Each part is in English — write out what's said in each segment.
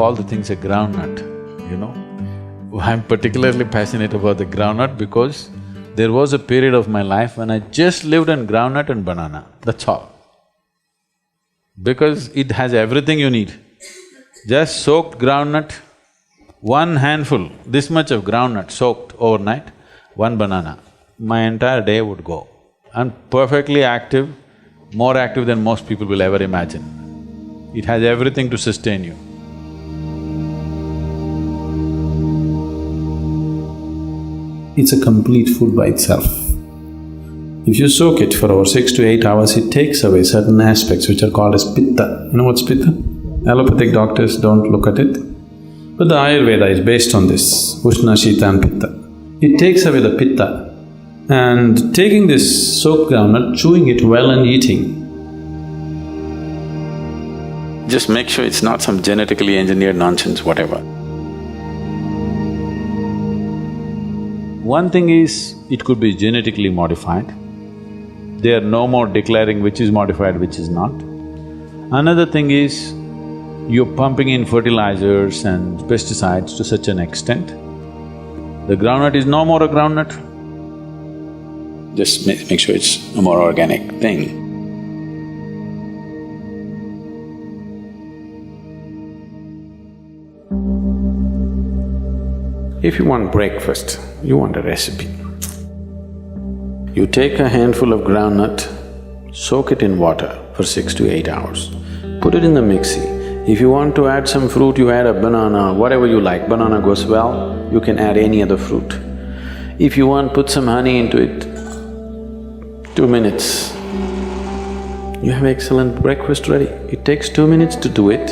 all the things a groundnut, you know. I'm particularly passionate about the groundnut because there was a period of my life when I just lived on groundnut and banana, that's all. Because it has everything you need. Just soaked groundnut, one handful, this much of groundnut soaked overnight, one banana, my entire day would go. I'm perfectly active, more active than most people will ever imagine. It has everything to sustain you. It's a complete food by itself. If you soak it for over 6 to 8 hours, it takes away certain aspects which are called as pitta. You know what's pitta? Allopathic doctors don't look at it, but the Ayurveda is based on this, Ushna, Shita and Pitta. It takes away the pitta, and taking this soaked groundnut, chewing it well and eating. Just make sure it's not some genetically engineered nonsense, whatever. One thing is, it could be genetically modified. They are no more declaring which is modified, which is not. Another thing is, you're pumping in fertilizers and pesticides to such an extent, the groundnut is no more a groundnut. Just make sure it's a more organic thing. If you want breakfast, you want a recipe. You take a handful of groundnut, soak it in water for 6 to 8 hours, put it in the mixie. If you want to add some fruit, you add a banana, whatever you like. Banana goes well, you can add any other fruit. If you want, put some honey into it, 2 minutes, you have excellent breakfast ready. It takes 2 minutes to do it.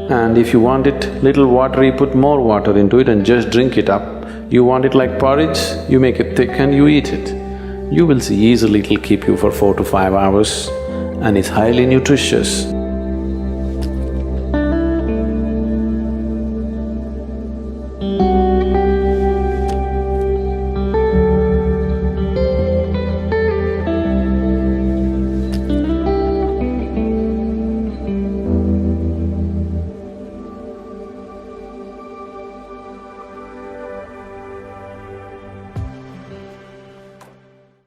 And if you want it little watery, put more water into it and just drink it up. You want it like porridge, you make it thick and you eat it. You will see easily it'll keep you for 4 to 5 hours and it's highly nutritious.